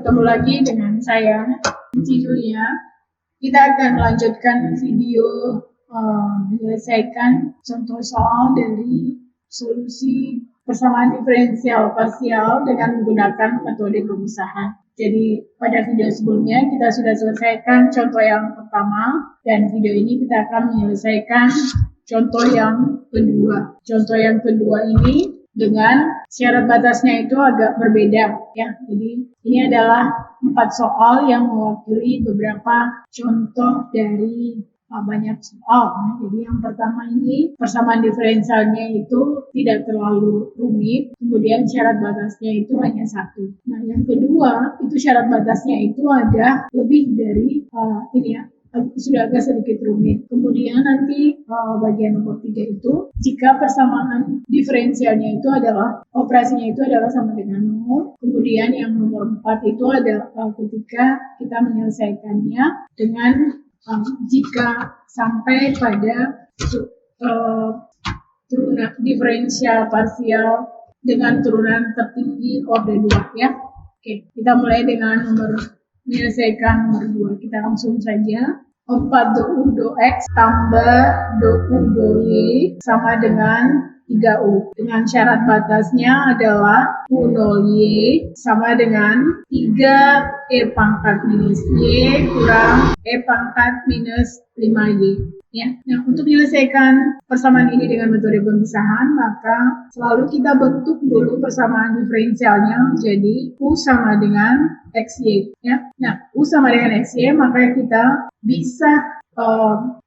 bertemu lagi dengan saya, Cici Julia. Kita akan melanjutkan video menyelesaikan contoh soal dari solusi persamaan diferensial parsial dengan menggunakan metode pemisahan. Jadi pada video sebelumnya kita sudah selesaikan contoh yang pertama, dan video ini kita akan menyelesaikan contoh yang kedua. Contoh yang kedua ini dengan syarat batasnya itu agak berbeda ya. Jadi ini adalah 4 soal yang mewakili beberapa contoh dari banyak soal. Jadi yang pertama ini persamaan diferensialnya itu tidak terlalu rumit, kemudian syarat batasnya itu hanya 1. Nah yang kedua itu syarat batasnya itu ada lebih dari ini ya, sudah agak sedikit rumit. Kemudian nanti bagian nomor 3 itu jika persamaan diferensialnya itu adalah operasinya itu adalah sama dengan 0. Kemudian yang nomor 4 itu adalah ketika kita menyelesaikannya dengan jika sampai pada turunan diferensial parsial dengan turunan tertinggi orde 2 ya. Oke, kita mulai dengan menyelesaikan nomor 2. Kita langsung saja. 4 do U do X tambah do U do Y sama dengan 3U. Dengan syarat batasnya adalah U0 Y sama dengan 3E pangkat minus Y kurang E pangkat minus 5Y. Ya. Nah, untuk menyelesaikan persamaan ini dengan metode pemisahan, maka selalu kita bentuk dulu persamaan diferensialnya menjadi U sama dengan XY. Ya. Nah, U sama dengan XY, maka kita bisa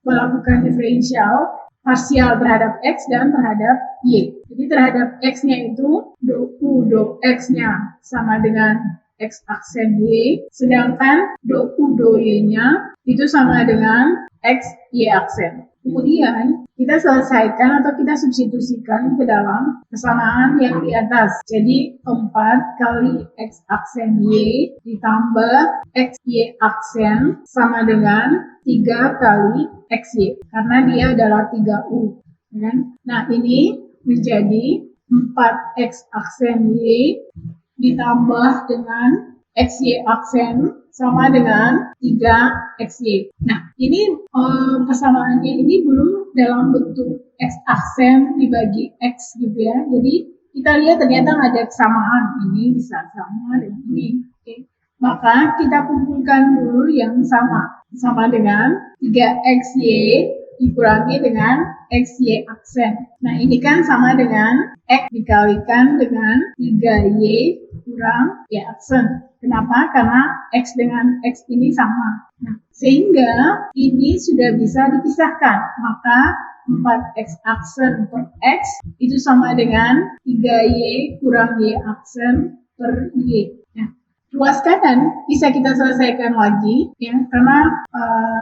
melakukan diferensial parsial terhadap X dan terhadap Y. Jadi terhadap X-nya itu do U do X-nya sama dengan X aksen Y, sedangkan do U do Y-nya itu sama dengan X Y aksen. Kemudian kita selesaikan atau kita substitusikan ke dalam persamaan yang di atas. Jadi 4 kali X aksen Y ditambah X Y aksen sama dengan 3 kali XY, karena dia adalah 3U. Nah, ini menjadi 4X aksen Y ditambah dengan XY aksen sama dengan 3XY. Nah, ini persamaannya ini belum dalam bentuk X aksen dibagi X gitu ya. Jadi, kita lihat ternyata ada kesamaan. Ini bisa sama dengan ini. Oke. Maka kita kumpulkan dulu yang sama dengan 3XY dikurangi dengan XY aksen. Nah, ini kan sama dengan X dikalikan dengan 3Y kurang Y aksen. Kenapa? Karena X dengan X ini sama. Nah, sehingga ini sudah bisa dipisahkan. Maka 4X aksen per X itu sama dengan 3Y kurang Y aksen per Y. Nah, luas kanan bisa kita selesaikan lagi ya, karena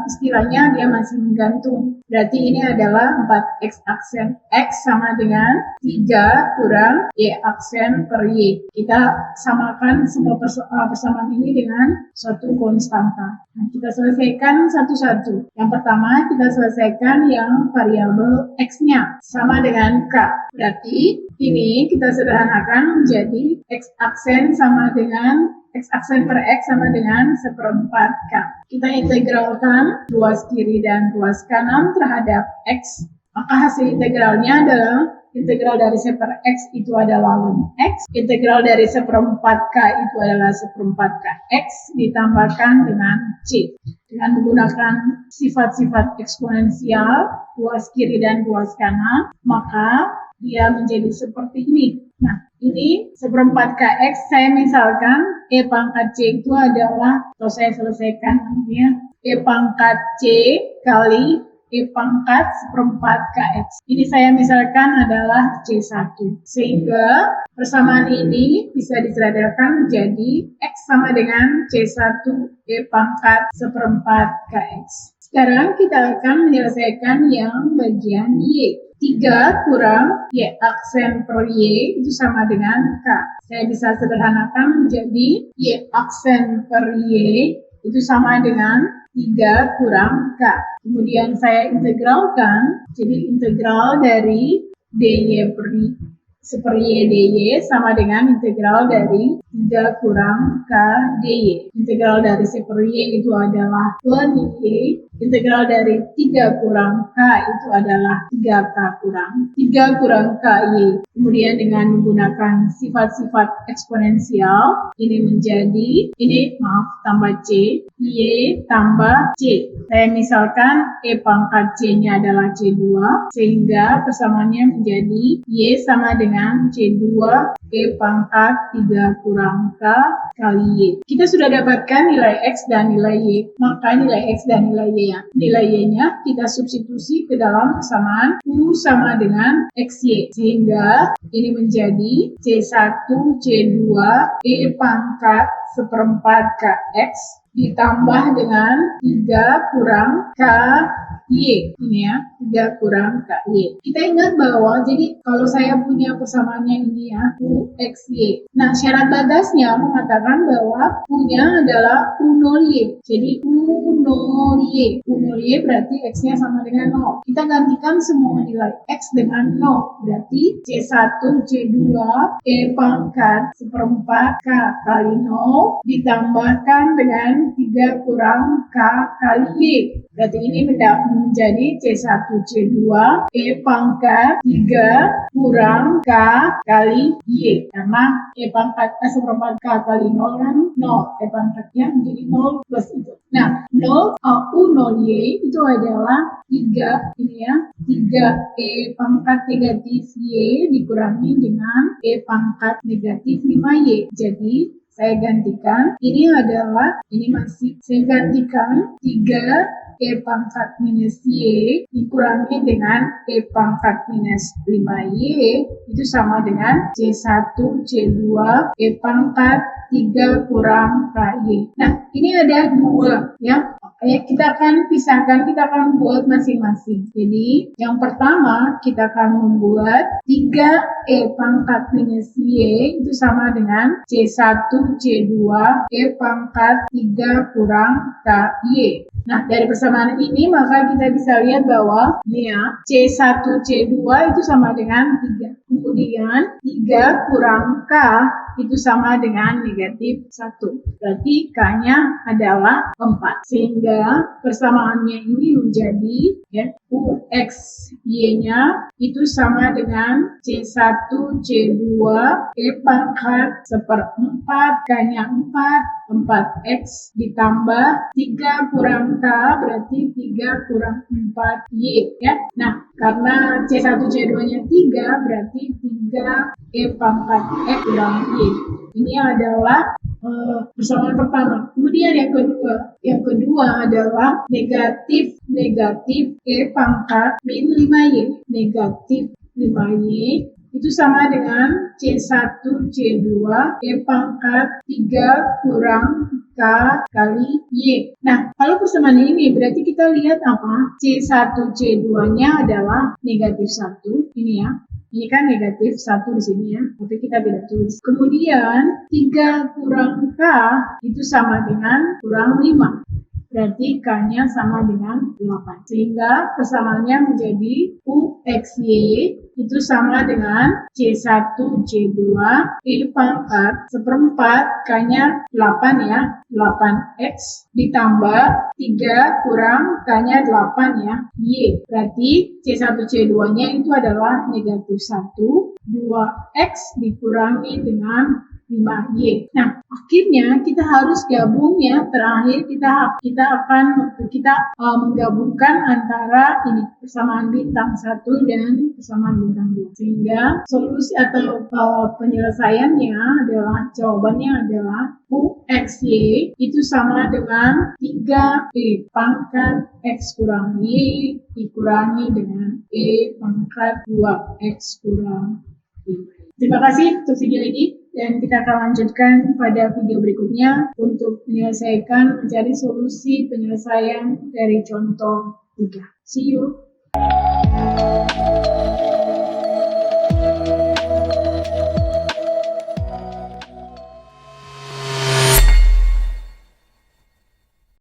istilahnya dia masih menggantung. Berarti ini adalah 4X aksen X sama dengan 3 kurang Y aksen per Y. Kita samakan semua persamaan ini dengan suatu konstanta. Nah, kita selesaikan satu-satu. Yang pertama kita selesaikan yang variabel X-nya sama dengan K. Berarti ini kita sederhanakan menjadi X aksen sama dengan X aksen per X sama dengan 1/4 K. Kita integralkan ruas kiri dan ruas kanan terhadap X. Maka hasil integralnya adalah integral dari 1 per X itu adalah ln X. Integral dari 1/4 K itu adalah 1/4 K X ditambahkan dengan C. Dengan menggunakan sifat-sifat eksponensial, ruas kiri dan ruas kanan, maka dia menjadi seperti ini. Nah, ini 1/4 KX, saya misalkan E pangkat C itu adalah, atau saya selesaikan namanya, E pangkat C kali E pangkat 1/4 KX. Ini saya misalkan adalah C1. Sehingga persamaan ini bisa disederhanakan menjadi X sama dengan C1 E pangkat 1/4 KX. Sekarang kita akan menyelesaikan yang bagian Y. 3 kurang Y aksen per Y itu sama dengan K. Saya bisa sederhanakan menjadi Y aksen per Y itu sama dengan 3 kurang K. Kemudian saya integralkan, jadi integral dari dy per super Y dy sama dengan integral dari 3 kurang K dy. Integral dari super Y itu adalah 2dy, integral dari 3 kurang K itu adalah 3K kurang 3 kurang KY. Kemudian dengan menggunakan sifat-sifat eksponensial, ini menjadi, tambah C, Y tambah C. Saya misalkan E pangkat C-nya adalah C2, sehingga persamaannya menjadi Y sama dengan C2 E pangkat 3 kurang K kali Y. Kita sudah dapatkan nilai X dan nilai Y, maka nilai X dan nilai Y nilai Y-nya kita substitusi ke dalam persamaan U sama dengan XY, sehingga ini menjadi C1 C2 E pangkat seperempat KX ditambah dengan 3 kurang KY. Ini ya, 3 kurang KY. Kita ingat bahwa, jadi kalau saya punya persamaannya ini ya, U, X, Y. Nah, syarat batasnya mengatakan bahwa U-nya adalah U0Y. Jadi U0Y. U0Y berarti X-nya sama dengan 0. Kita gantikan semua nilai X dengan 0. Berarti C1, C2, E pangkat seperempat K kali 0 ditambahkan dengan 3 kurang K kali Y. Berarti ini menjadi C1 C2 E pangkat 3 kurang K kali Y. Karena E pangkat seperempat K kali 0 kan 0. E pangkatnya menjadi 0 plus itu. Nah, 0 U0Y itu adalah 3 ini ya. 3 E pangkat negatif Y dikurangi dengan E pangkat negatif 5Y. Jadi saya gantikan, saya gantikan 3 E pangkat minus Y dikurangi dengan E pangkat minus 5Y itu sama dengan C1 C2 E pangkat 3 kurang KY. Nah, ini ada 2 ya. Kita akan pisahkan, kita akan buat masing-masing. Jadi, yang pertama kita akan membuat 3 E pangkat minus Y itu sama dengan C1 C2 E pangkat 3 kurang KY. Nah, dari persamaan ini maka kita bisa lihat bahwa ini ya, C1 C2 itu sama dengan 3. Kemudian 3 kurang K itu sama dengan negatif 1. Berarti K-nya adalah 4. Sehingga persamaannya ini menjadi ya, UX Y-nya itu sama dengan C1 C2 E pangkat seperempat K-nya 4, 4X ditambah 3 kurang K berarti 3 kurang 4Y ya. Nah, karena C1 C2-nya 3 berarti 3 E pangkat X kurang Y. Ini adalah persamaan pertama. Kemudian yang kedua adalah negatif E pangkat min 5Y. Negatif 5Y itu sama dengan C1 C2 E pangkat 3 kurang K kali Y. Nah, kalau persamaan ini berarti kita lihat apa? C1 C2-nya adalah negatif 1. Ini ya. Ini kan negatif 1 di sini ya, tapi kita tidak tulis. Kemudian 3 kurang K itu sama dengan kurang 5. Berarti K-nya sama dengan 8. Sehingga persamaannya menjadi UXY itu sama dengan C1 C2 E pangkat seperempat K-nya 8 ya. 8X ditambah 3 kurang K-nya 8 ya. Y. Berarti C1 C2-nya itu adalah negatif 1. 2X dikurangi dengan 5Y. Nah, akhirnya kita harus gabung ya. Terakhir kita akan menggabungkan antara ini persamaan bintang 1 dan persamaan bintang 2. Sehingga solusi atau penyelesaiannya adalah jawabannya adalah UXY itu sama dengan 3E pangkat X kurang Y dikurangi dengan E pangkat 2X kurang Y. Terima kasih untuk video ini. Dan kita akan lanjutkan pada video berikutnya untuk mencari solusi penyelesaian dari contoh 3. See you!